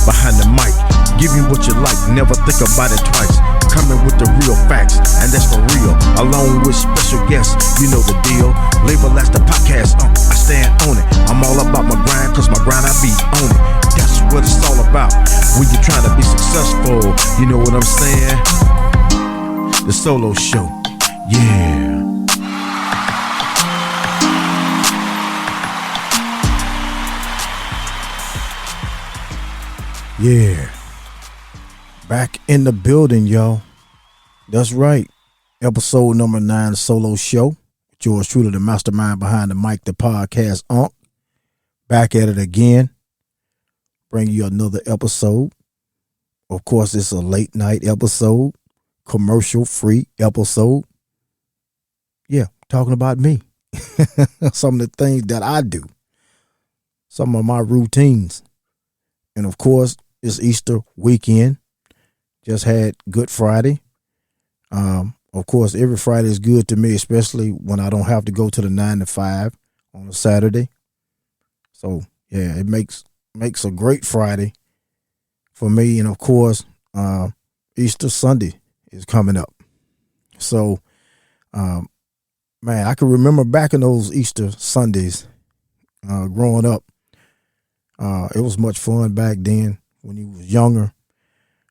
behind the mic. Give me what you like, never think about it twice. Coming with the real facts, and that's for real. Along with special guests, you know the deal. Label as the podcast, I stand on it. I'm all about my grind, cause my grind I be on it. That's what it's all about. When you're trying to be successful, you know what I'm saying? The Solo Show, yeah. Yeah. Back in the building, y'all. That's right. Episode number 9, Solo Show. With yours truly, the mastermind behind the mic, the podcast Unc. Back at it again. Bring you another episode. Of course, it's a late night episode. Commercial free episode. Yeah, talking about me. Some of the things that I do. Some of my routines. And of course, it's Easter weekend. Just had Good Friday. Of course, every Friday is good to me, especially when I don't have to go to the 9 to 5 on a Saturday. So yeah, it makes a great Friday for me. And of course, Easter Sunday is coming up. So, man, I can remember back in those Easter Sundays, growing up. It was much fun back then when you was younger.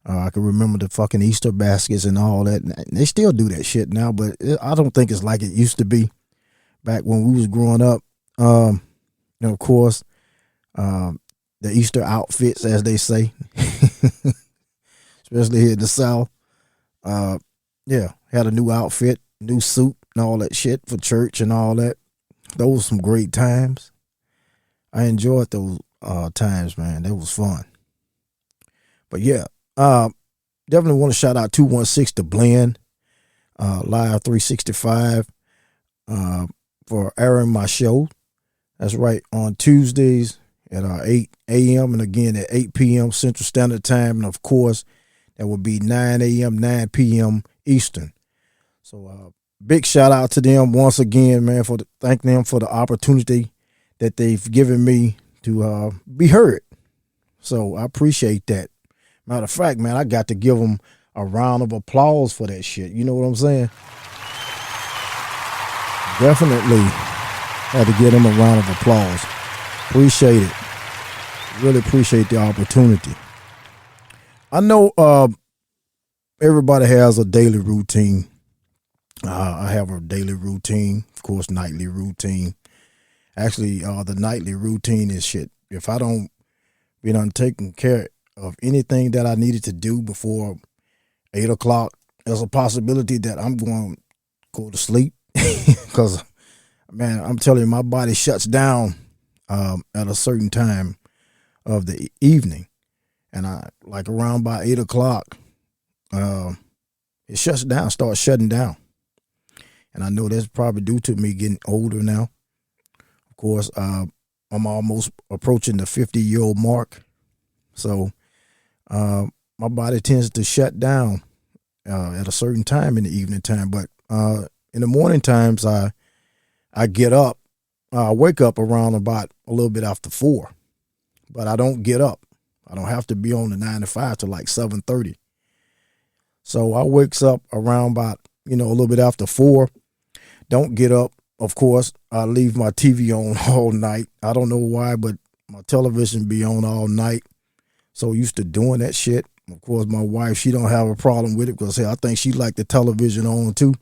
I can remember the fucking Easter baskets and all that. And they still do that shit now, but I don't think it's like it used to be back when we was growing up. And of course, the Easter outfits, as they say, especially here in the South. Yeah, had a new outfit, new suit and all that shit for church and all that. Those were some great times. I enjoyed those times, man. That was fun. But yeah, definitely want to shout out 216 to Blend, Live 365, for airing my show. That's right, on Tuesdays at 8 a.m. and again at 8 p.m. Central Standard Time. And of course, that would be 9 a.m., 9 p.m. Eastern. So big shout out to them once again, man, thank them for the opportunity that they've given me to be heard. So I appreciate that. Matter of fact, man, I got to give them a round of applause for that shit. You know what I'm saying? Definitely had to give them a round of applause. Appreciate it. Really appreciate the opportunity. I know everybody has a daily routine. I have a daily routine, of course, nightly routine. Actually, the nightly routine is shit. If I don't be done taking care of anything that I needed to do before 8 o'clock, there's a possibility that I'm going to go to sleep. Because, man, I'm telling you, my body shuts down at a certain time of the evening. And I like around by 8 o'clock, it shuts down, starts shutting down. And I know that's probably due to me getting older now. Of course, I'm almost approaching the 50-year-old mark. So my body tends to shut down at a certain time in the evening time. But in the morning times, I get up. I wake up around about a little bit after 4. But I don't get up. I don't have to be on the 9 to 5 till like 7:30. So I wakes up around about, a little bit after 4. Don't get up. Of course, I leave my TV on all night. I don't know why, but my television be on all night. So used to doing that shit. Of course, my wife, she don't have a problem with it because, I think she like the television on too.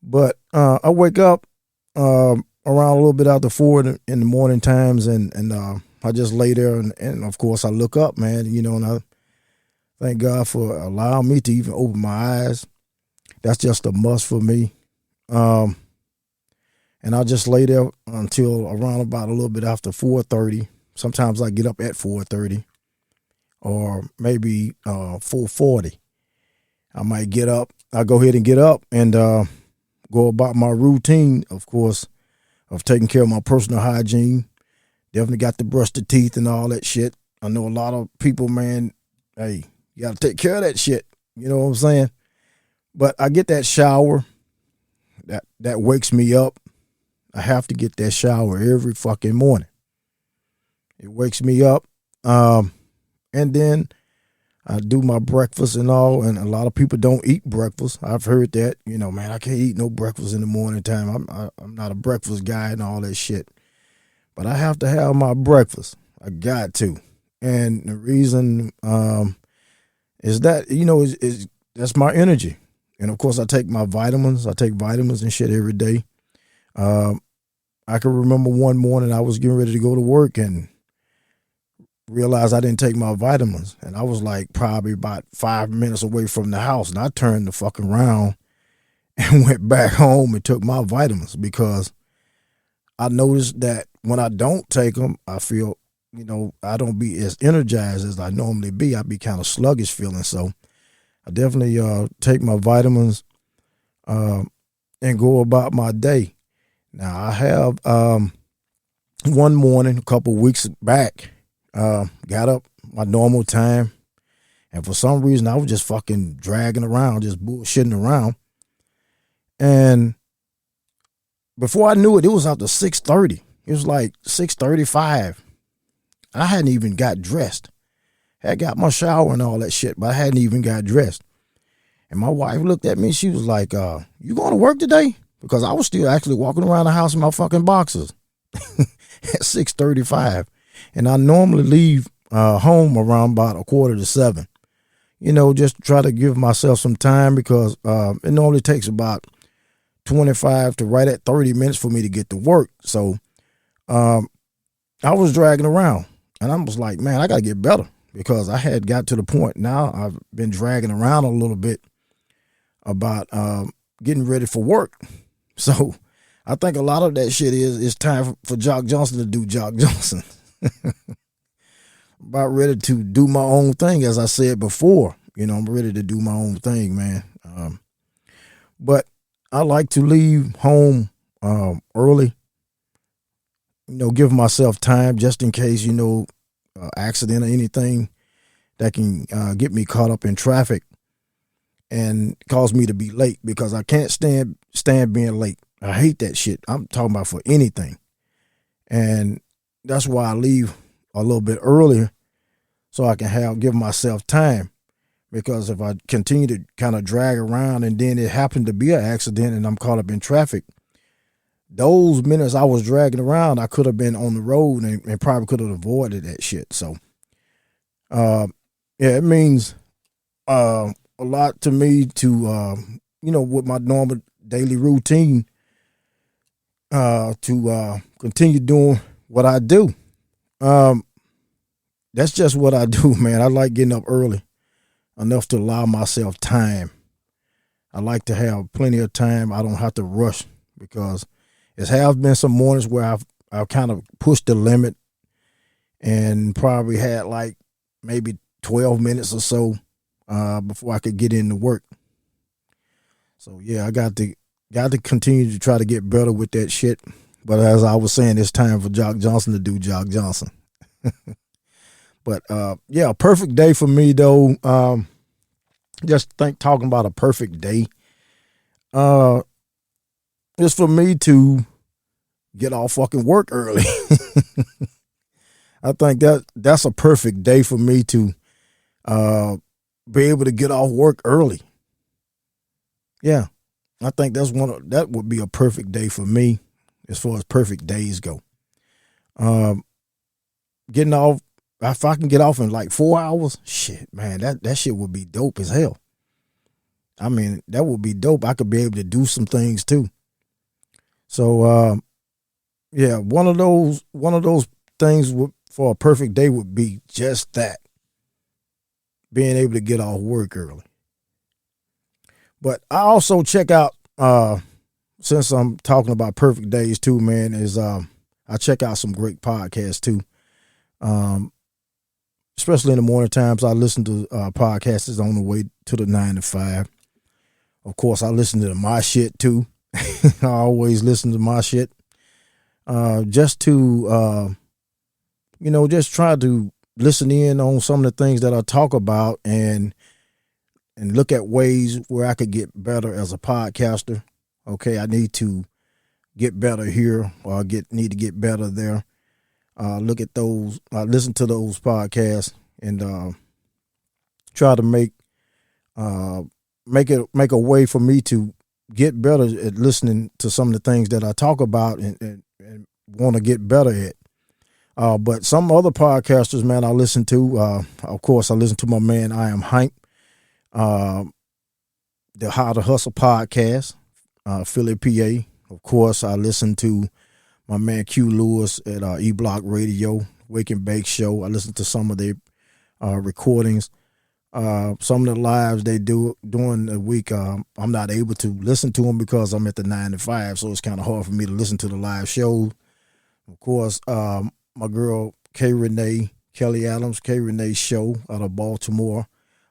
But I wake up around a little bit after 4 in the morning times, and I just lay there, and of course I look up, man, and I thank God for allowing me to even open my eyes. That's just a must for me. And I just lay there until around about a little bit after 4:30. Sometimes I get up at 4:30 or maybe 4:40. I might get up. I go ahead and get up and go about my routine, of course, of taking care of my personal hygiene. Definitely got to brush the teeth and all that shit. I know a lot of people, man, hey, you got to take care of that shit. You know what I'm saying? But I get that shower. That wakes me up. I have to get that shower every fucking morning. It wakes me up. And And then I do my breakfast and all, and a lot of people don't eat breakfast. I've heard that, man, I can't eat no breakfast in the morning time. I'm not a breakfast guy and all that shit. But I have to have my breakfast. I got to. And the reason is that, is that's my energy. And, of course, I take my vitamins. I take vitamins and shit every day. I can remember one morning I was getting ready to go to work and realized I didn't take my vitamins. And I was like probably about 5 minutes away from the house. And I turned the fuck around and went back home and took my vitamins because I noticed that when I don't take them, I feel, I don't be as energized as I normally be. I be kind of sluggish feeling. So I definitely take my vitamins and go about my day. Now, I have one morning, a couple weeks back, got up my normal time, and for some reason, I was just fucking dragging around, just bullshitting around. And before I knew it, it was after 6:30. It was like 6:35. I hadn't even got dressed. I got my shower and all that shit, but I hadn't even got dressed. And my wife looked at me, she was like, you going to work today? Because I was still actually walking around the house in my fucking boxers at 6:35. And I normally leave home around about 6:45. Just to try to give myself some time because it normally takes about 25 to right at 30 minutes for me to get to work. So I was dragging around and I was like, man, I got to get better because I had got to the point now I've been dragging around a little bit about getting ready for work. So I think a lot of that shit is time for Jock Johnson to do Jock Johnson. About ready to do my own thing, as I said before. I'm ready to do my own thing, man. But I like to leave home early, give myself time just in case, accident or anything that can get me caught up in traffic and cause me to be late because I can't stand being late. I hate that shit. I'm talking about for anything. And that's why I leave a little bit earlier so I can give myself time. Because if I continue to kind of drag around and then it happened to be an accident and I'm caught up in traffic, those minutes I was dragging around, I could have been on the road and probably could have avoided that shit. So, it means a lot to me to, with my normal daily routine, to continue doing what I do. That's just what I do, man. I like getting up early enough to allow myself time. I like to have plenty of time. I don't have to rush because there have been some mornings where I've kind of pushed the limit and probably had like maybe 12 minutes or so before I could get into work. So yeah, I got to continue to try to get better with that shit. But as I was saying, it's time for Jock Johnson to do Jock Johnson. But yeah, a perfect day for me though. Talking about a perfect day. Is for me to get off fucking work early. I think that's a perfect day for me to be able to get off work early. Yeah, I think that would be a perfect day for me as far as perfect days go. Getting off, if I can get off in like 4 hours, shit, man, that shit would be dope as hell. I mean, that would be dope. I could be able to do some things too. So, yeah, one of those things for a perfect day would be just that, being able to get off work early. But I also check out, since I'm talking about perfect days too, man, is I check out some great podcasts too. Especially in the morning times, I listen to podcasts on the way to the 9 to 5. Of course, I listen to my shit too. I always listen to my shit. Just to, just try to listen in on some of the things that I talk about and look at ways where I could get better as a podcaster. Okay, I need to get better here or need to get better there. Look at those, listen to those podcasts and try to make a way for me to get better at listening to some of the things that I talk about and want to get better at. But some other podcasters, man, I listen to. Of course, I listen to my man I Am Hype, the How to Hustle podcast, Philly, PA. Of course, I listen to my man Q Lewis at E Block Radio, Wake and Bake Show. I listen to some of their recordings. Some of the lives they do during the week, I'm not able to listen to them because I'm at the 9 to 5, so it's kind of hard for me to listen to the live shows. Of course, my girl Kelly Adams, K. Renee's show out of Baltimore,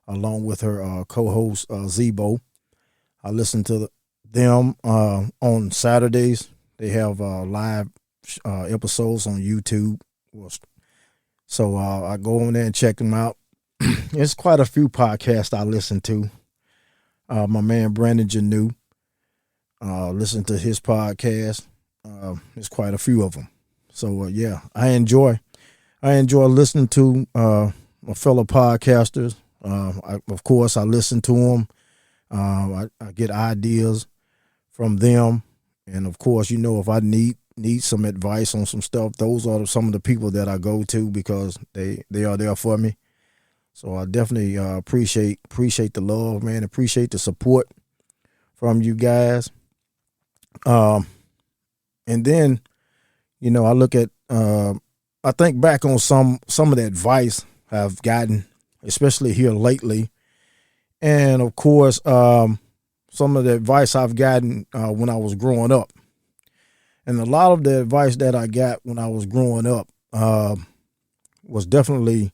along with her co-host Zebo. I listen to them on Saturdays. They have live episodes on YouTube. So I go on there and check them out. There's quite a few podcasts I listen to. My man Brandon Janu, listen to his podcast. There's quite a few of them. So yeah, I enjoy listening to my fellow podcasters. Of course, I listen to them. I get ideas from them, and of course, if I need some advice on some stuff, those are some of the people that I go to because they are there for me. So I definitely appreciate the love, man. Appreciate the support from you guys. And then, I look at, I think back on some of the advice I've gotten, especially here lately. And of course, some of the advice I've gotten when I was growing up. And a lot of the advice that I got when I was growing up was definitely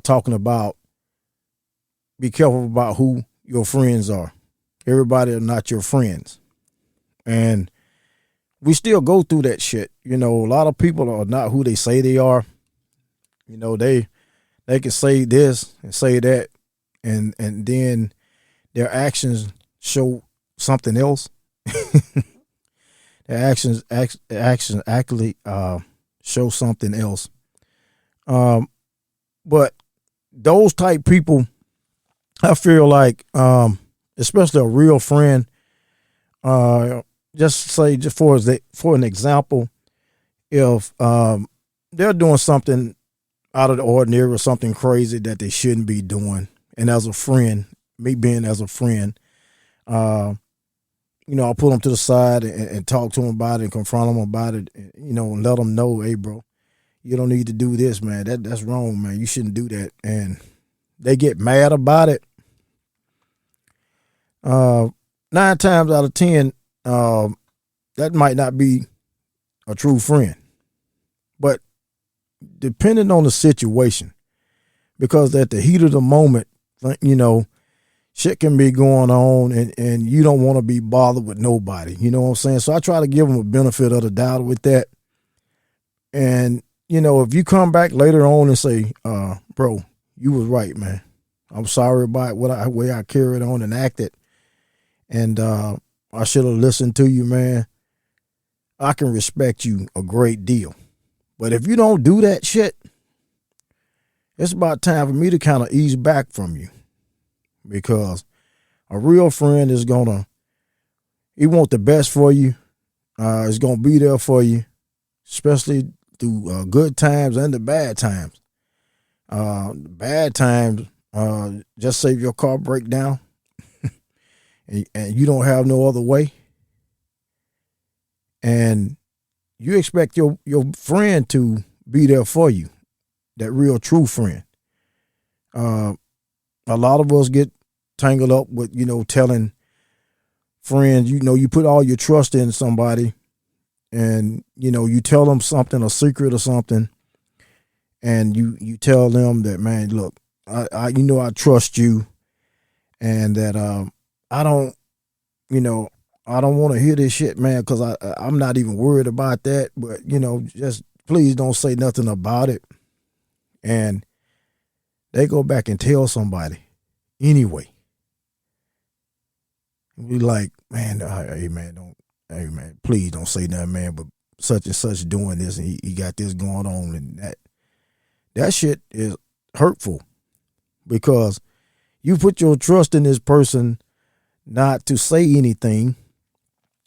talking about be careful about who your friends are. Everybody are not your friends. And we still go through that shit. A lot of people are not who they say they are. They can say this and say that, and then their actions show something else. Their actions actually show something else. But those type people, I feel like, especially a real friend, just for an example, if they're doing something out of the ordinary or something crazy that they shouldn't be doing, and as a friend, me being as a friend, I'll pull them to the side and talk to them about it and confront them about it, and let them know, hey, bro, you don't need to do this, man. That's wrong, man. You shouldn't do that. And they get mad about it. 9 times out of 10, that might not be a true friend. But depending on the situation, because at the heat of the moment, shit can be going on and you don't want to be bothered with nobody. You know what I'm saying? So I try to give them a benefit of the doubt with that. And, if you come back later on and say, bro, you was right, man. I'm sorry about the way I carried on and acted. And I should have listened to you, man. I can respect you a great deal. But if you don't do that shit, it's about time for me to kind of ease back from you. Because a real friend is he want the best for you. Is going to be there for you, especially through good times and the bad times. The bad times, just say if your car break down and you don't have no other way, and you expect your friend to be there for you, that real true friend. A lot of us get tangled up with, telling friends, you put all your trust in somebody and, you tell them something, a secret or something, and you tell them that, man, look, I trust you, and that I don't want to hear this shit, man, because I'm not even worried about that, but, just please don't say nothing about it. And they go back and tell somebody anyway. We like, man, hey, man, please don't say nothing, man, but such and such doing this, and he got this going on, and that shit is hurtful because you put your trust in this person not to say anything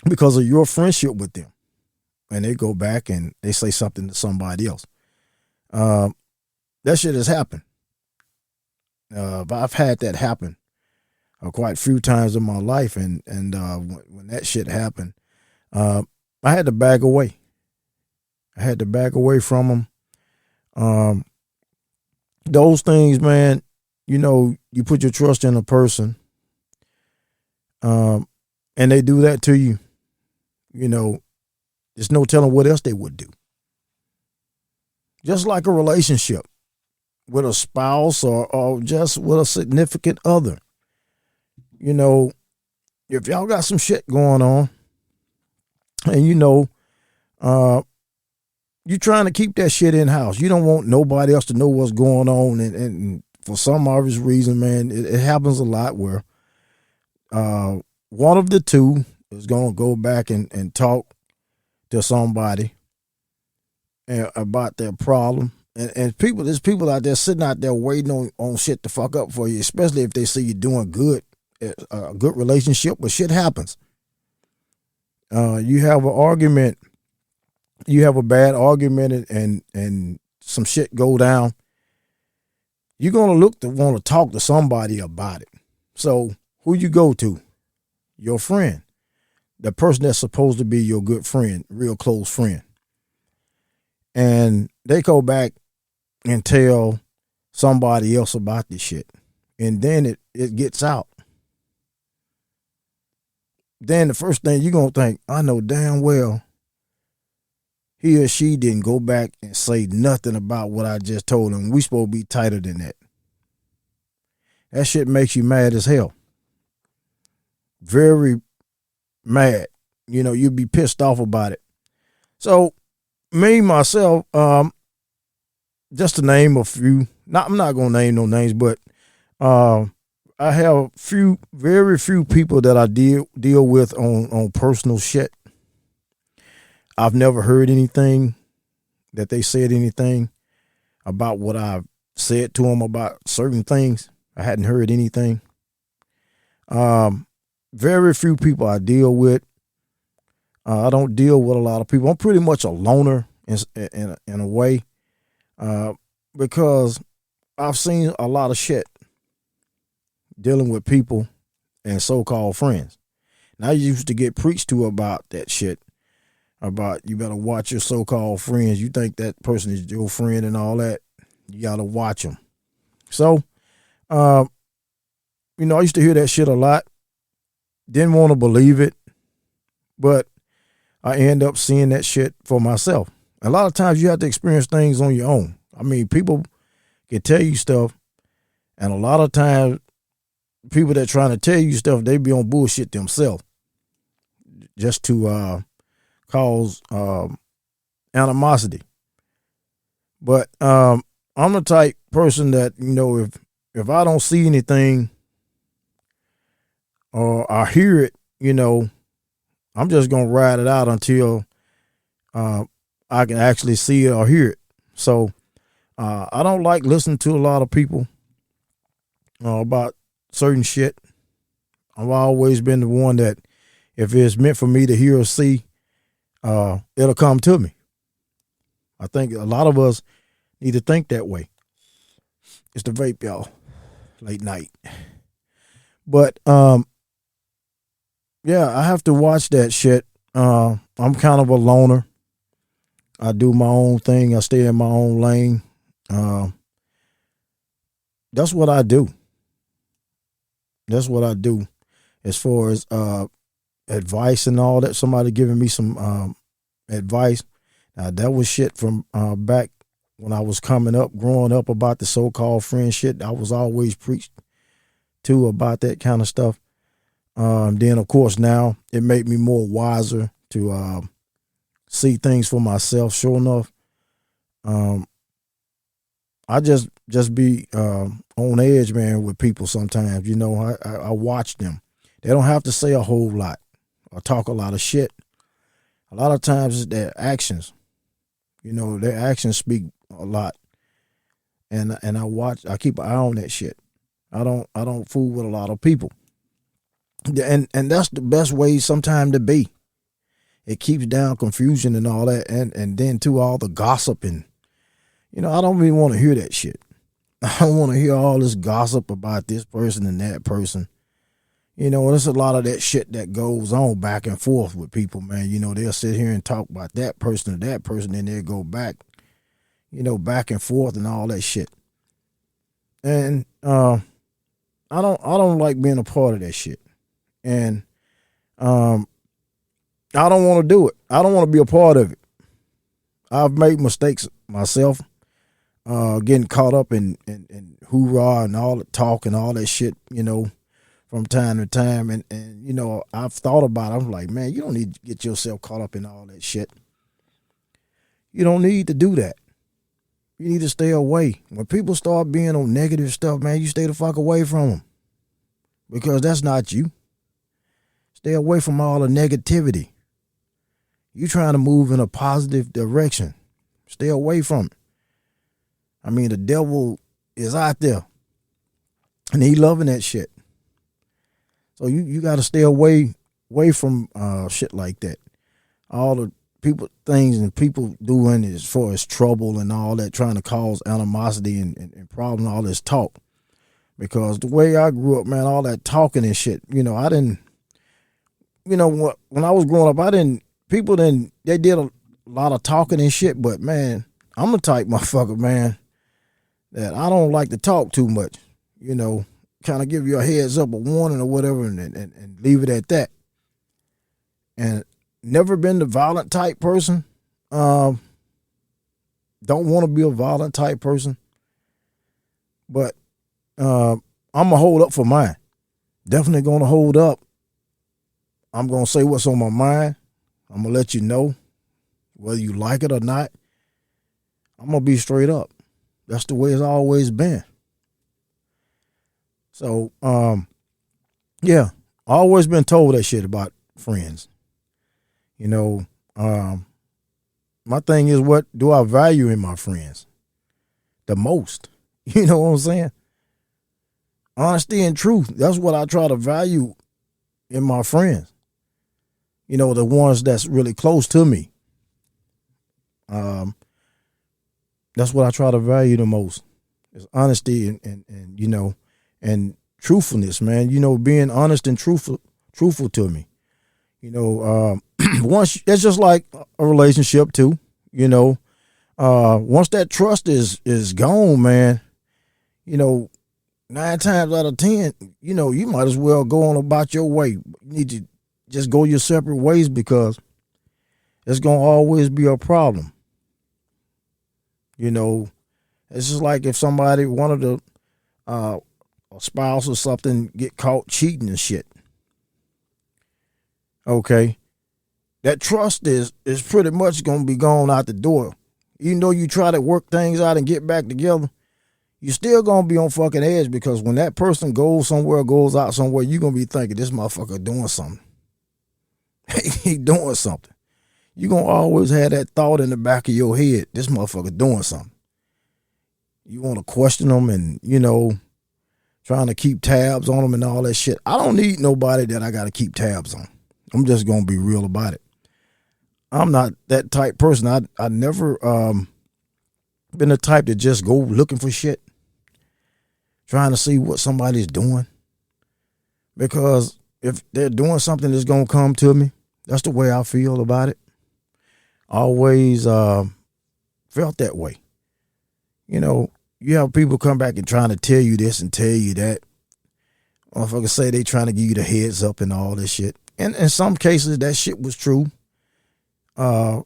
because of your friendship with them. And they go back and they say something to somebody else. That shit has happened. I've had that happen quite a few times in my life. And when that shit happened, I had to back away. I had to back away from them. Those things, man, you know, you put your trust in a person, and they do that to you, you know, there's no telling what else they would do. Just like a relationship with a spouse or just with a significant other. You know, if y'all got some shit going on and you know, you're trying to keep that shit in house. You don't want nobody else to know what's going on. And for some obvious reason, man, it happens a lot where one of the two is going to go back and talk to somebody about their problem. And there's people out there sitting out there waiting on shit to fuck up for you, especially if they see you doing good, a good relationship, but shit happens. You have an argument, you have a bad argument and some shit go down. You're going to want to talk to somebody about it. So who you go to? Your friend. The person that's supposed to be your good friend, real close friend. And they go back and tell somebody else about this shit. And then it gets out. Then the first thing you're going to think, I know damn well he or she didn't go back and say nothing about what I just told him. We supposed to be tighter than that. That shit makes you mad as hell. Very mad. You know, you'd be pissed off about it. So me, myself, just to name a few, I'm not going to name no names, but I have very few people that I deal with on personal shit. I've never heard anything that they said anything about what I've said to them about certain things. I hadn't heard anything. Very few people I deal with. I don't deal with a lot of people. I'm pretty much a loner in a way, because I've seen a lot of shit dealing with people and so-called friends. And I used to get preached to about that shit, about you better watch your so-called friends. You think that person is your friend and all that, you got to watch them. So, you know, I used to hear that shit a lot. Didn't want to believe it, but I end up seeing that shit for myself. A lot of times you have to experience things on your own. I mean, people can tell you stuff, and a lot of times people that trying to tell you stuff, they be on bullshit themselves just to cause animosity. But I'm the type person that, you know, if I don't see anything or I hear it, you know, I'm just going to ride it out until I can actually see it or hear it. So I don't like listening to a lot of people about certain shit. I've always been the one that if it's meant for me to hear or see, it'll come to me. I think a lot of us need to think that way. It's the vape, y'all. Late night. But yeah, I have to watch that shit. I'm kind of a loner. I do my own thing. I stay in my own lane. That's what I do. That's what I do. As far as advice and all that, somebody giving me some advice. That was shit from back when I was growing up about the so-called friend shit. I was always preached to about that kind of stuff. Then, of course, now it made me more wiser to see things for myself. Sure enough, I just be on edge, man, with people sometimes. You know, I watch them. They don't have to say a whole lot or talk a lot of shit. A lot of times it's their actions. You know, their actions speak a lot. and I keep an eye on that shit. I don't fool with a lot of people. And that's the best way sometimes to be. It keeps down confusion and all that, and then too all the gossip, and I don't really want to hear that shit. I don't want to hear all this gossip about this person and that person. There's a lot of that shit that goes on back and forth with people, man. They'll sit here and talk about that person or that person, and they'll go back, back and forth and all that shit. And I don't like being a part of that shit. And I don't want to do it. I don't want to be a part of it. I've made mistakes myself, getting caught up in hoorah and all the talk and all that shit, from time to time. And I've thought about it. I'm like, man, you don't need to get yourself caught up in all that shit. You don't need to do that. You need to stay away. When people start being on negative stuff, man, you stay the fuck away from them. Because that's not you. Stay away from all the negativity. You trying to move in a positive direction. Stay away from it. I mean, the devil is out there. And he loving that shit. So you got to stay away from shit like that. All the things and people doing as far as trouble and all that, trying to cause animosity and problem, all this talk. Because the way I grew up, man, all that talking and shit, I didn't, when I was growing up, they did a lot of talking and shit, but man, I'm the type motherfucker, man, that I don't like to talk too much, kind of give you a heads up, a warning or whatever, and leave it at that. And never been the violent type person. Don't want to be a violent type person. But I'm going to hold up for mine. Definitely going to hold up. I'm going to say what's on my mind. I'm going to let you know whether you like it or not. I'm going to be straight up. That's the way it's always been. So, yeah, I always been told that shit about friends. My thing is, what do I value in my friends the most? You know what I'm saying? Honesty and truth. That's what I try to value in my friends. The ones that's really close to me. That's what I try to value the most. Is honesty and truthfulness, man. Being honest and truthful to me. Once it's just like a relationship too. Once that trust is gone, man. 9 times out of 10, you might as well go on about your way. You need to just go your separate ways, because it's gonna always be a problem. It's just like if somebody, one of the a spouse or something, get caught cheating and shit. Okay, that trust is pretty much gonna be gone out the door. Even though you try to work things out and get back together, you're still gonna be on fucking edge, because when that person goes somewhere, goes out somewhere, you're gonna be thinking, this motherfucker doing something. He doing something. You're gonna always have that thought in the back of your head, this motherfucker doing something. You want to question them and, trying to keep tabs on them and all that shit. I don't need nobody that I got to keep tabs on. I'm just going to be real about it. I'm not that type person. I never been the type to just go looking for shit, trying to see what somebody's doing. Because if they're doing something that's going to come to me, that's the way I feel about it. Always felt that way. You have people come back and trying to tell you this and tell you that. Motherfuckers say they trying to give you the heads up and all this shit. And in some cases, that shit was true. From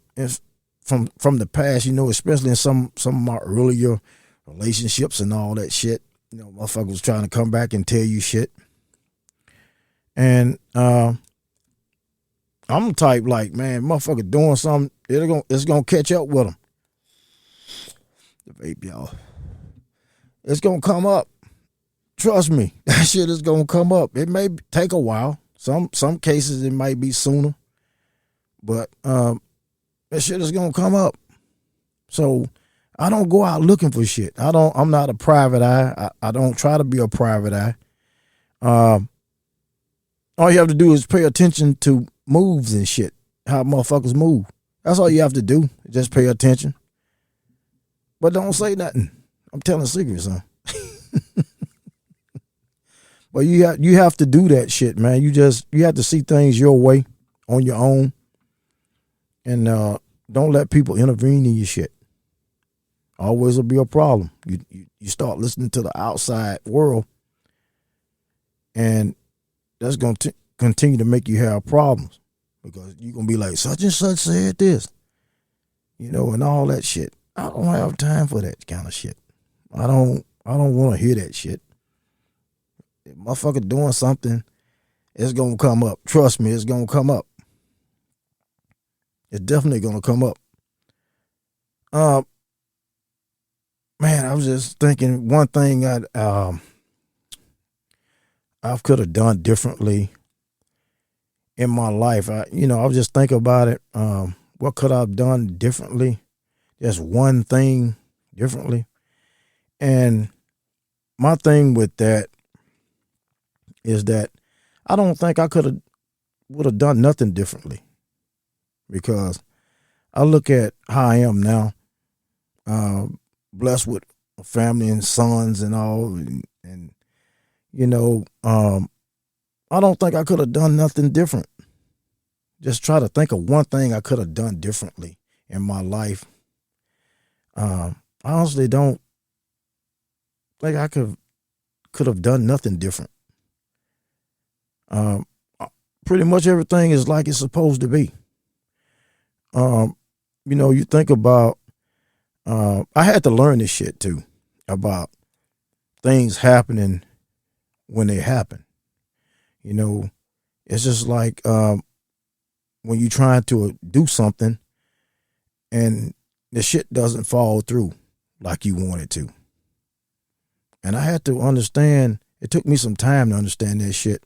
the past, especially in some of my earlier relationships and all that shit. Motherfuckers was trying to come back and tell you shit. And I'm the type like, man, motherfucker doing something, it's gonna catch up with them. The vape, y'all. It's gonna come up. Trust me, that shit is gonna come up. It may take a while. Some cases it might be sooner, but that shit is gonna come up. So I don't go out looking for shit. I'm not a private eye. I don't try to be a private eye. All you have to do is pay attention to moves and shit, how motherfuckers move. That's all you have to do. Just pay attention. But don't say nothing. I'm telling secrets, huh? But you have to do that shit, man. You have to see things your way on your own. And don't let people intervene in your shit. Always will be a problem. You start listening to the outside world, and that's going to continue to make you have problems, because you're going to be like, such and such said this, and all that shit. I don't have time for that kind of shit. I don't want to hear that shit. If motherfucker doing something, it's going to come up. Trust me, it's going to come up. It's definitely going to come up. Man, I was just thinking one thing I could have done differently in my life. I was just thinking about it. What could I have done differently? Just one thing differently. And my thing with that is that I don't think I would have done nothing differently, because I look at how I am now, blessed with a family and sons and all, and I don't think I could have done nothing different. Just try to think of one thing I could have done differently in my life. I honestly don't think I could have done nothing different. Pretty much everything is like it's supposed to be. You think about, I had to learn this shit too, about things happening when they happen. It's just like when you're trying to do something and the shit doesn't fall through like you want it to. And I had to understand, it took me some time to understand that shit,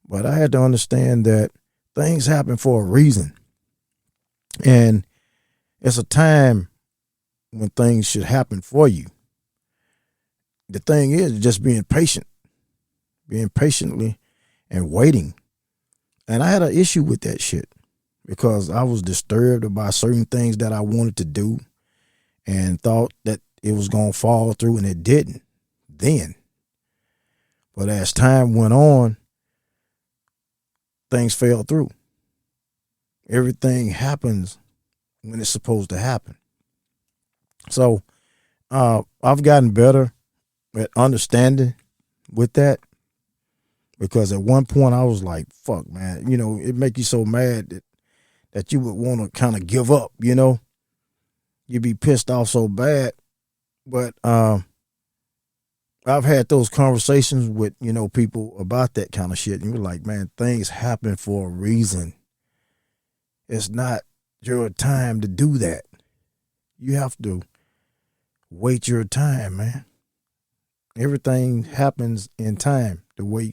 but I had to understand that things happen for a reason. And it's a time when things should happen for you. The thing is just being patiently and waiting. And I had an issue with that shit, because I was disturbed about certain things that I wanted to do and thought that it was going to fall through, and it didn't then. But as time went on, things fell through. Everything happens when it's supposed to happen. So I've gotten better at understanding with that, because at one point I was like, fuck, man, it make you so mad that you would want to kind of give up, you'd be pissed off so bad. But I've had those conversations with, people about that kind of shit, and you're like, man, things happen for a reason. It's not your time to do that. You have to wait your time, man. Everything happens in time, the way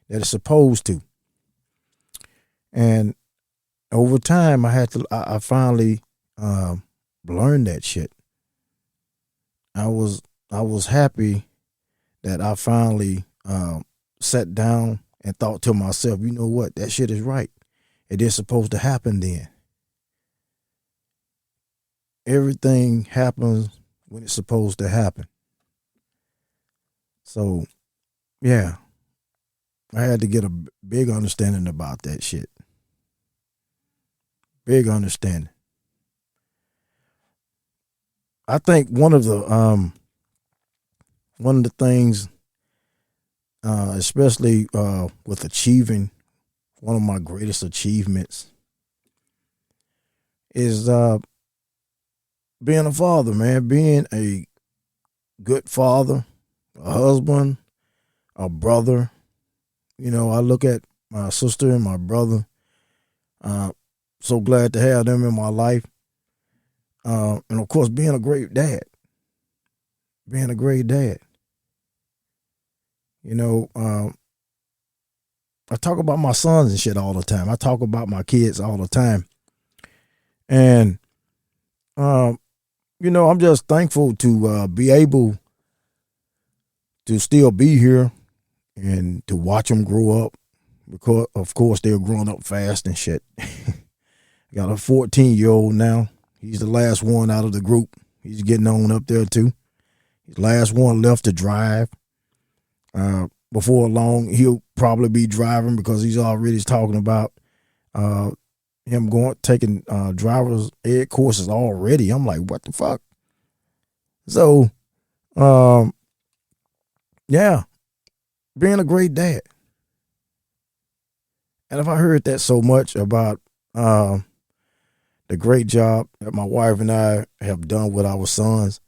that it's supposed to. And over time, I finally learned that shit. I was happy that I finally sat down and thought to myself, you know what, that shit is right. It is supposed to happen then. Everything happens when it's supposed to happen. So, yeah, I had to get a big understanding about that shit. Big understanding. I think one of the things, especially with achieving, one of my greatest achievements is being a father, man. Being a good father, a husband, a brother. I look at my sister and my brother. So glad to have them in my life. And of course, being a great dad. Being a great dad. I talk about my sons and shit all the time. I talk about my kids all the time. And I'm just thankful to be able to still be here and to watch them grow up, because of course they're growing up fast and shit. Got a 14-year-old now. He's the last one out of the group. He's getting on up there too. He's the last one left to drive. Before long, he'll probably be driving, because he's already talking about him taking driver's ed courses already. I'm like, what the fuck? So, yeah, being a great dad. And if I heard that so much about the great job that my wife and I have done with our sons,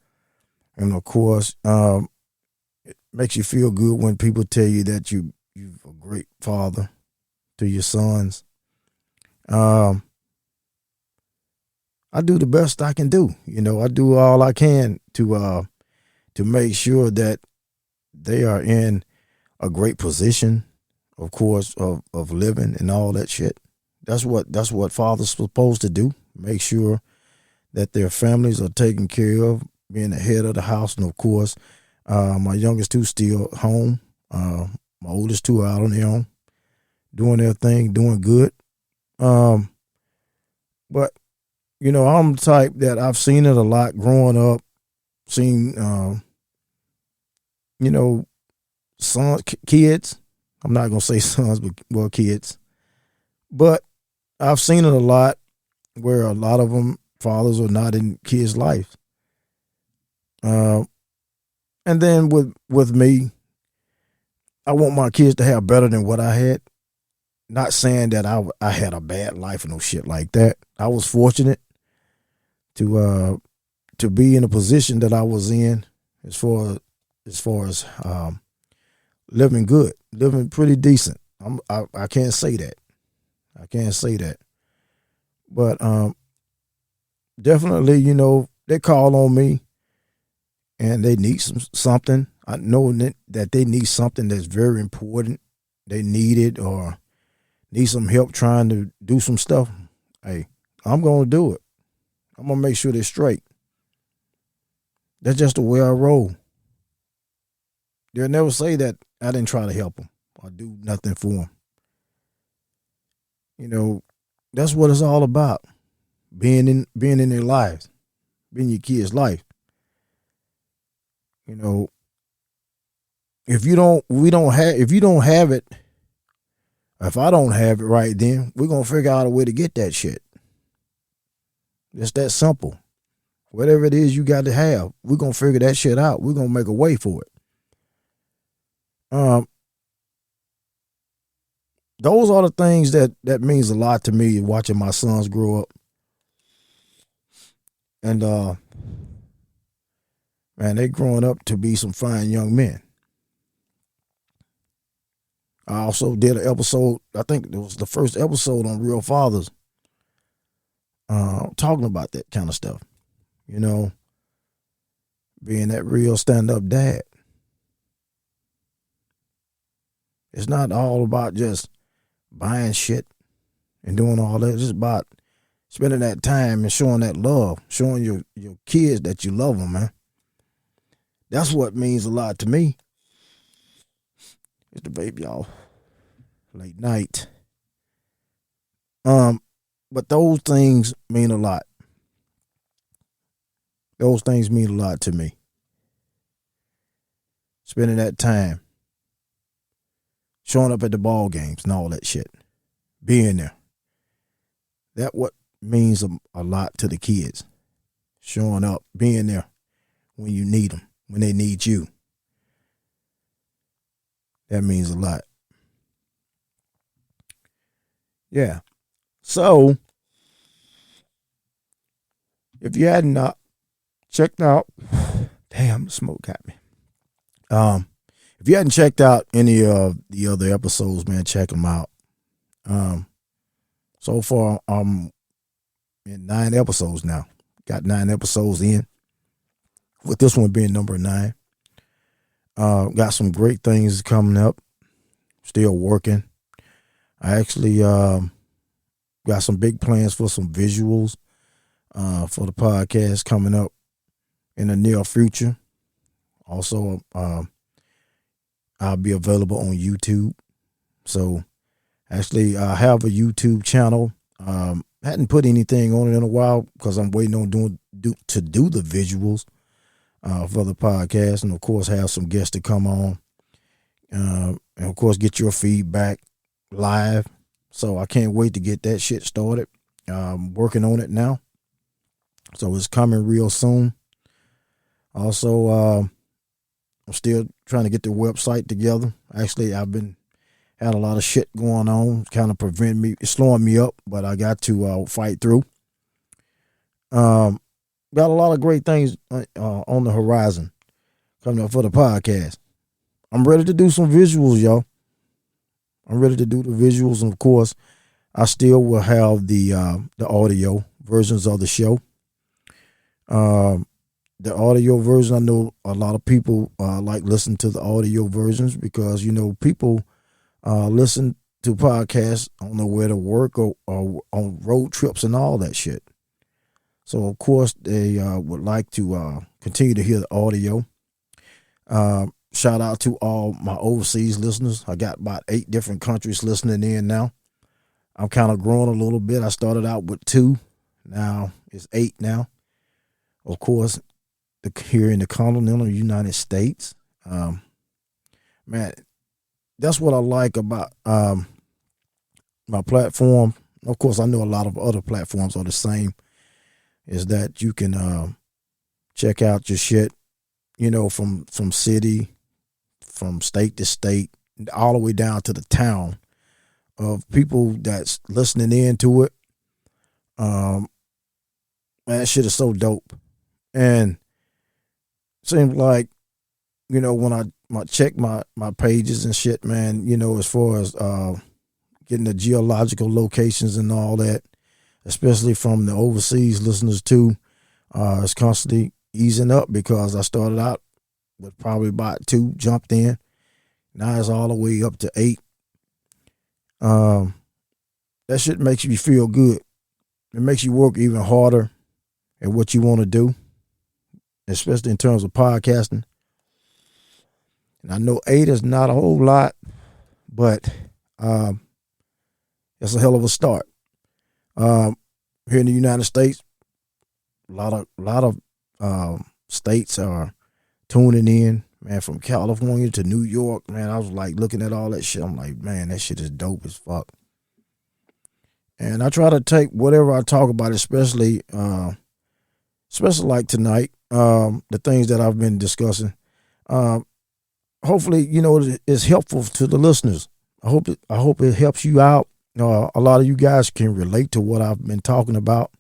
and of course, it makes you feel good when people tell you that you're a great father to your sons. I do the best I can do. I do all I can to make sure that they are in a great position, of course, of living and all that shit. That's what fathers supposed to do. Make sure that their families are taken care of, being the head of the house. And of course, my youngest two still home. My oldest two out on their own, doing their thing, doing good. But I'm the type that I've seen it a lot growing up, seen sons, kids. I'm not gonna say sons, but kids. But I've seen it a lot where a lot of them fathers are not in kids' life. And then with me, I want my kids to have better than what I had. Not saying that I had a bad life or no shit like that. I was fortunate to be in a position that I was in, as far as living good, living pretty decent. I can't say that. I can't say that. But definitely, they call on me and they need something. I know that they need something that's very important. They need it or need some help trying to do some stuff. Hey, I'm going to do it. I'm going to make sure they're straight. That's just the way I roll. They'll never say that I didn't try to help them or do nothing for them. That's what it's all about. Being in their lives, being your kid's life. If you don't have it, if I don't have it right, then we're gonna figure out a way to get that shit. It's that simple. Whatever it is you got to have, we're gonna figure that shit out. We're gonna make a way for it. Those are the things that means a lot to me, watching my sons grow up. And man, they growing up to be some fine young men. I also did an episode, I think it was the first episode on Real Fathers, talking about that kind of stuff. Being that real stand-up dad. It's not all about just buying shit and doing all that. It's just about spending that time and showing that love, showing your kids that you love them, man. That's what means a lot to me. It's the baby, y'all. Late night. But those things mean a lot. Those things mean a lot to me. Spending that time. Showing up at the ball games and all that shit. Being there. That what means a lot to the kids. Showing up, being there when you need them, when they need you. That means a lot. Yeah. So, if you hadn't checked out, damn, smoke got me. If you hadn't checked out any of the other episodes, man, check them out. So far, I'm in 9 episodes now. Got 9 episodes in, with this one being number 9. Got some great things coming up. Still working. I actually got some big plans for some visuals for the podcast coming up. in the near future. Also, I'll be available on YouTube. So actually, I have a YouTube channel. Hadn't put anything on it in a while because I'm waiting on to do the visuals for the podcast, and of course have some guests to come on, and of course get your feedback live. So I can't wait to get that shit started. Working on it now, so it's coming real soon. Also, I'm still trying to get the website together. Actually, had a lot of shit going on, kind of slowing me up, but I got to fight through. Got a lot of great things on the horizon coming up for the podcast. I'm ready to do some visuals, y'all. I'm ready to do the visuals, and of course, I still will have the audio versions of the show. The audio version, I know a lot of people like listening to the audio versions because, people listen to podcasts on the way to work or on road trips and all that shit. So, of course, they would like to continue to hear the audio. Shout out to all my overseas listeners. I got about 8 different countries listening in now. I'm kind of growing a little bit. I started out with 2. Now it's 8 now. Of course, here in the continental United States. Man, that's what I like about my platform. Of course, I know a lot of other platforms are the same, is that you can check out your shit, from city, from state to state, all the way down to the town of people that's listening into it. Man, that shit is so dope. And seems like, when I check my pages and shit, man, as far as getting the geological locations and all that, especially from the overseas listeners too, it's constantly easing up because I started out with probably about 2, jumped in. Now it's all the way up to 8. That shit makes you feel good. It makes you work even harder at what you want to do, especially in terms of podcasting. And I know 8 is not a whole lot, but it's a hell of a start. Here in the United States, a lot of states are tuning in, man, from California to New York. Man, I was like looking at all that shit. I'm like, man, that shit is dope as fuck. And I try to take whatever I talk about, especially like tonight, the things that I've been discussing. Hopefully, it's helpful to the listeners. I hope it helps you out. A lot of you guys can relate to what I've been talking about.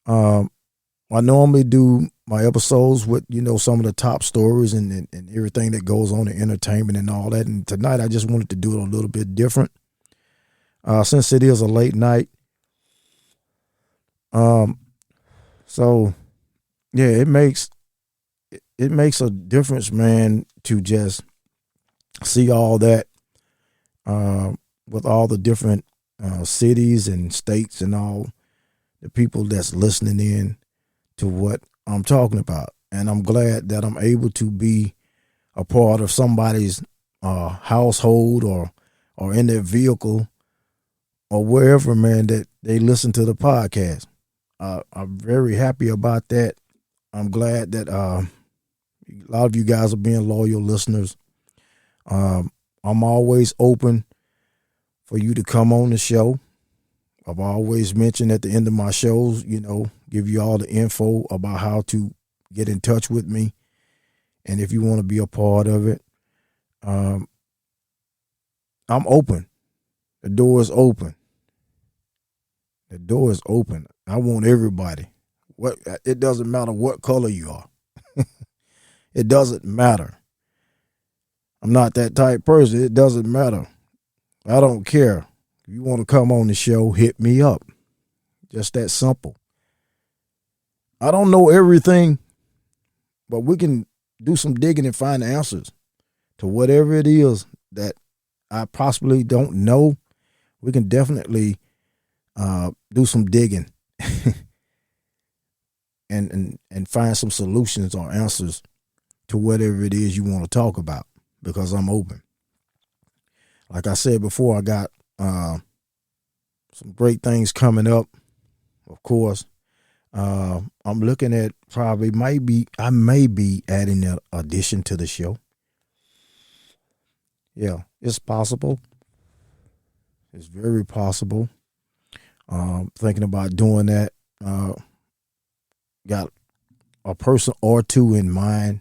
I normally do my episodes with, some of the top stories and everything that goes on in entertainment and all that. And tonight I just wanted to do it a little bit different. Since it is a late night. So yeah, it makes a difference, man, to just see all that, with all the different cities and states and all the people that's listening in to what I'm talking about. And I'm glad that I'm able to be a part of somebody's household or in their vehicle or wherever, man, that they listen to the podcast. I'm very happy about that. I'm glad that a lot of you guys are being loyal listeners. I'm always open for you to come on the show. I've always mentioned at the end of my shows, give you all the info about how to get in touch with me. And if you want to be a part of it, I'm open. The door is open. The door is open. I want everybody. It doesn't matter what color you are. It doesn't matter. I'm not that type person. It doesn't matter. I don't care. If you want to come on the show, hit me up. Just that simple. I don't know everything, but we can do some digging and find the answers to whatever it is that I possibly don't know. We can definitely do some digging and find some solutions or answers to whatever it is you want to talk about, because I'm open. Like I said before, I got some great things coming up, of course. I'm looking at I may be adding an addition to the show. Yeah, it's possible. It's very possible. Thinking about doing that. Got a person or two in mind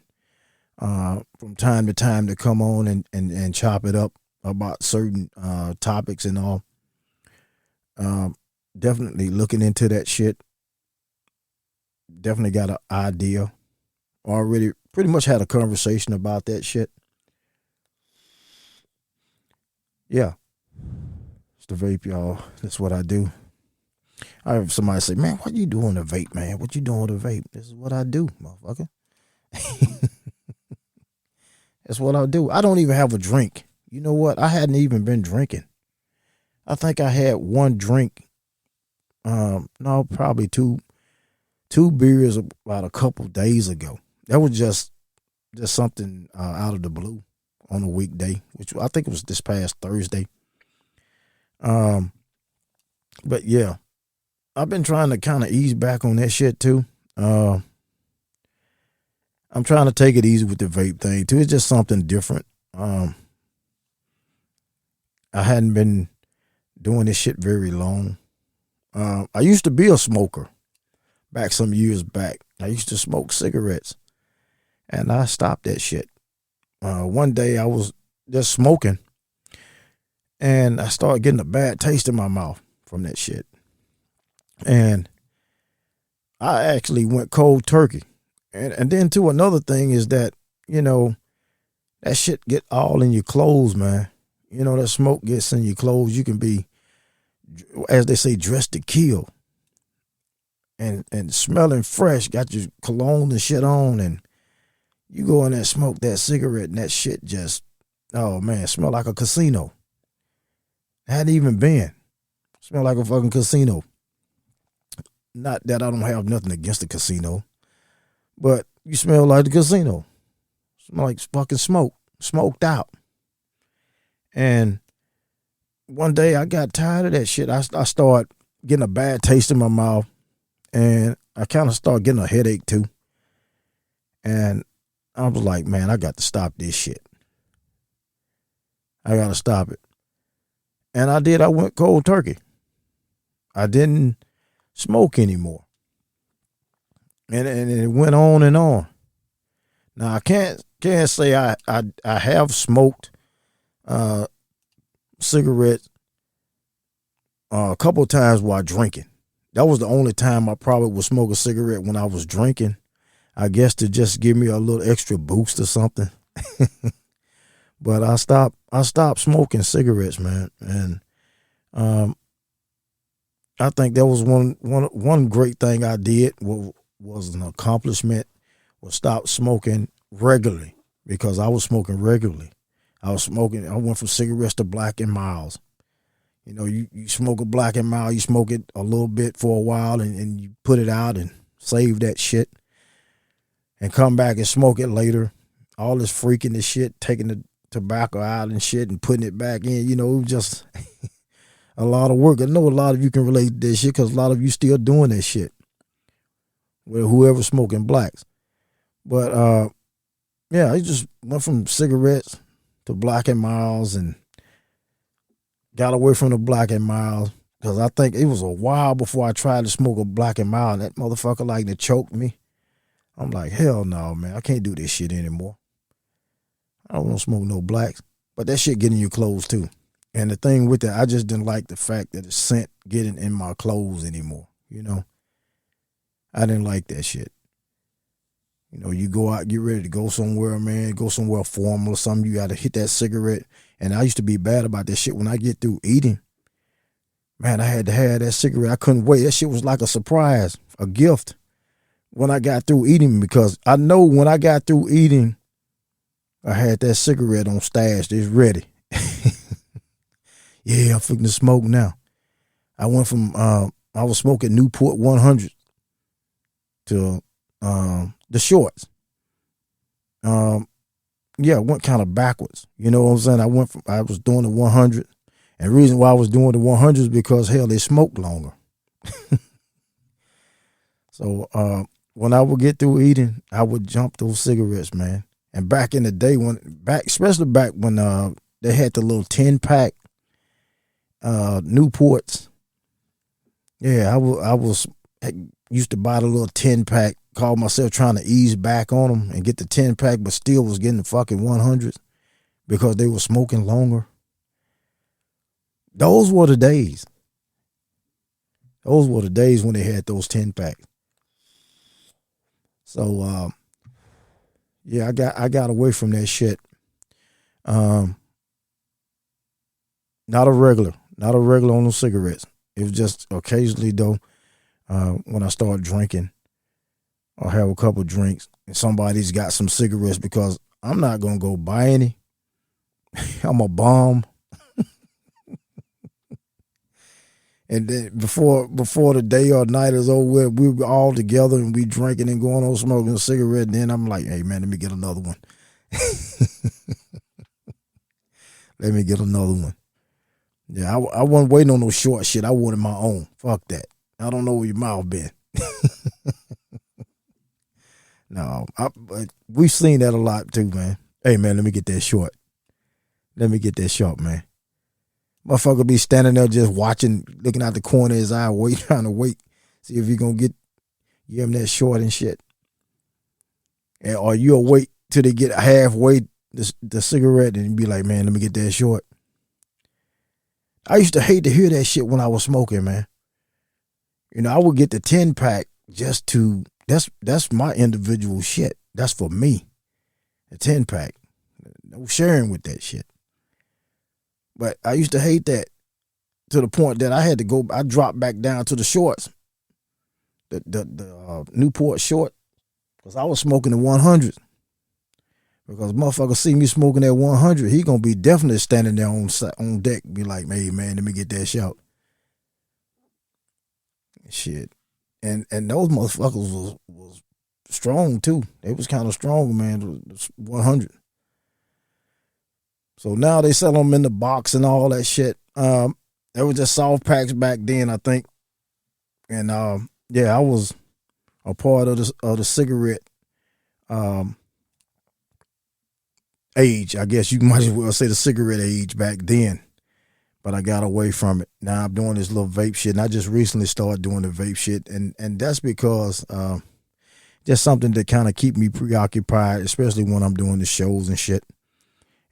from time to time to come on and chop it up about certain topics and all. Definitely looking into that shit. Definitely got an idea. Already pretty much had a conversation about that shit. Yeah. It's the vape, y'all. That's what I do. I have somebody say, man, what you doing to vape, man? What you doing to vape? This is what I do, motherfucker. That's what I do. I don't even have a drink. You know what? I hadn't even been drinking. I think I had one drink. No, probably two beers about a couple days ago. That was just something out of the blue on a weekday, which I think it was this past Thursday. But yeah, I've been trying to kind of ease back on that shit too. I'm trying to take it easy with the vape thing too. It's just something different. I hadn't been doing this shit very long. I used to be a smoker back some years back. I used to smoke cigarettes and I stopped that shit. One day I was just smoking and I started getting a bad taste in my mouth from that shit. And I actually went cold turkey. And then too, another thing is that, you know, that shit get all in your clothes, man. You know, that smoke gets in your clothes. You can be, as they say, dressed to kill. And smelling fresh, got your cologne and shit on, and you go in there and smoke that cigarette, and that shit just, oh man, smell like a casino. Hadn't even been. Smell like a fucking casino. Not that I don't have nothing against the casino, but you smell like the casino. Smell like fucking smoke, smoked out. And one day I got tired of that shit. I started getting a bad taste in my mouth. And I kind of started getting a headache too. And I was like, man, I got to stop this shit. I got to stop it. And I did. I went cold turkey. I didn't smoke anymore. And it went on and on. Now, I can't say I have smoked cigarettes a couple of times while drinking. That was the only time I probably would smoke a cigarette, when I was drinking. I guess to just give me a little extra boost or something. But I stopped smoking cigarettes, man. And I think that was one great thing I did, was an accomplishment, was stop smoking regularly, because I was smoking regularly. I went from cigarettes to Black and Milds. You know, you smoke a Black and Mild, you smoke it a little bit for a while and you put it out and save that shit and come back and smoke it later. All this freaking this shit, taking the tobacco out and shit and putting it back in, you know, it was just a lot of work. I know a lot of you can relate to this shit because a lot of you still doing that shit with whoever's smoking blacks. But, yeah, I just went from cigarettes to Black and Milds and got away from the Black and Mild, because I think it was a while before I tried to smoke a Black and Mild, and that motherfucker like to choke me. I'm like, hell no, man. I can't do this shit anymore. I don't want to smoke no blacks. But that shit get in your clothes too. And the thing with it, I just didn't like the fact that the scent getting in my clothes anymore. You know, I didn't like that shit. You know, you go out, get ready to go somewhere, man, go somewhere formal or something. You got to hit that cigarette. And I used to be bad about that shit when I get through eating. Man, I had to have that cigarette. I couldn't wait. That shit was like a surprise, a gift when I got through eating, because I know when I got through eating, I had that cigarette on stash. It's ready. Yeah, I'm finna smoke now. I went from, I was smoking Newport 100 to the shorts. Yeah, I went kind of backwards. You know what I'm saying? I was doing the 100. And the reason why I was doing the 100 is because, hell, they smoke longer. So when I would get through eating, I would jump those cigarettes, man. And back in the day, especially back when they had the little 10-pack Newports. Yeah, I used to buy the little 10-pack, call myself trying to ease back on them and get the 10-pack, but still was getting the fucking 100s because they were smoking longer. Those were the days. Those were the days when they had those 10-packs. So, yeah, I got away from that shit. Not a regular on those cigarettes. It was just occasionally though, when I start drinking or have a couple drinks and somebody's got some cigarettes, because I'm not gonna go buy any. I'm a bomb. And then before the day or night is over, we were all together and we drinking and going on smoking a cigarette. And then I'm like, hey man, let me get another one. Let me get another one. Yeah, I wasn't waiting on no short shit. I wanted my own. Fuck that. I don't know where your mouth been. No, but we've seen that a lot too, man. Hey man, let me get that short. Let me get that short, man. Motherfucker be standing there just watching, looking out the corner of his eye, trying to wait, see if you gonna give him that short and shit. Or you'll wait till they get halfway the cigarette and be like, man, let me get that short. I used to hate to hear that shit when I was smoking, man. You know, I would get the 10-pack just to, that's my individual shit. That's for me. The 10-pack. No sharing with that shit. But I used to hate that to the point that I dropped back down to the shorts. The Newport short. Because I was smoking the 100. Because motherfucker see me smoking that 100, he gonna be definitely standing there on deck, be like, hey man, let me get that shot. Shit. And those motherfuckers was strong too. They was kind of strong, man. 100. So now they sell them in the box and all that shit. They were just soft packs back then, I think. And yeah, I was a part of the cigarette age. I guess you might as well say the cigarette age back then. But I got away from it. Now I'm doing this little vape shit, and I just recently started doing the vape shit, and that's because just something to kind of keep me preoccupied, especially when I'm doing the shows and shit.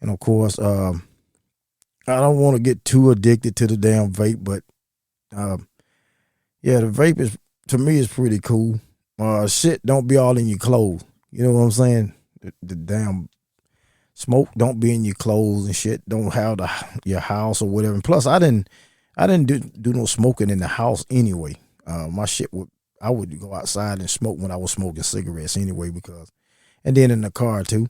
And of course, I don't want to get too addicted to the damn vape, but yeah, the vape to me is pretty cool. Shit don't be all in your clothes. You know what I'm saying? The damn smoke don't be in your clothes and shit. Don't have your house or whatever. And plus, I didn't do no smoking in the house anyway. My shit I would go outside and smoke when I was smoking cigarettes anyway, and then in the car too.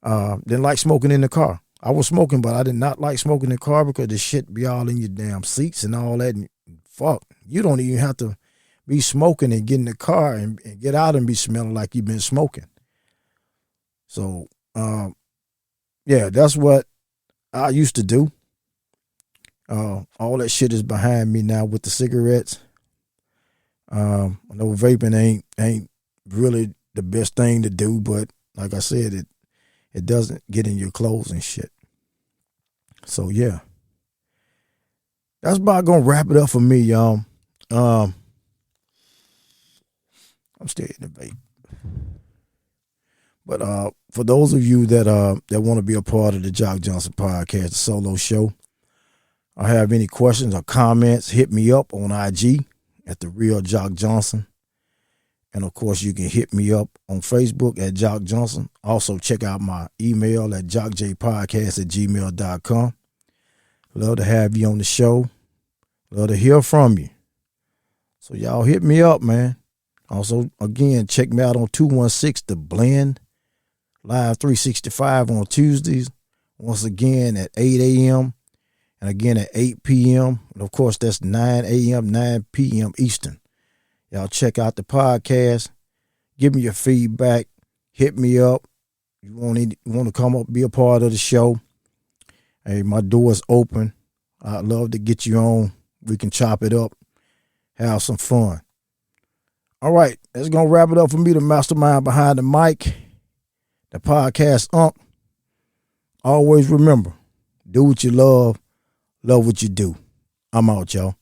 Didn't like smoking in the car. I was smoking, but I did not like smoking in the car because the shit be all in your damn seats and all that. And fuck, you don't even have to be smoking and get in the car and get out and be smelling like you've been smoking. So, yeah, that's what I used to do. All that shit is behind me now with the cigarettes. I know vaping ain't really the best thing to do, but like I said, it doesn't get in your clothes and shit. So yeah, that's about gonna wrap it up for me, y'all. I'm still in the vape, but for those of you that want to be a part of the Jock Johnson podcast, the solo show, or have any questions or comments, hit me up on IG at the real Jock Johnson. And of course, you can hit me up on Facebook at Jock Johnson. Also, check out my email at jockjpodcast@gmail.com. Love to have you on the show. Love to hear from you. So y'all hit me up, man. Also, again, check me out on 216 The Blend, live 365 on Tuesdays. Once again at 8 a.m. and again at 8 p.m. And of course, that's 9 a.m., 9 p.m. Eastern. Y'all check out the podcast. Give me your feedback. Hit me up. You want to come up, be a part of the show. Hey, my door's open. I'd love to get you on. We can chop it up. Have some fun. All right, that's going to wrap it up for me, the mastermind behind the mic, the podcast ump. Always remember, do what you love what you do. I'm out, y'all.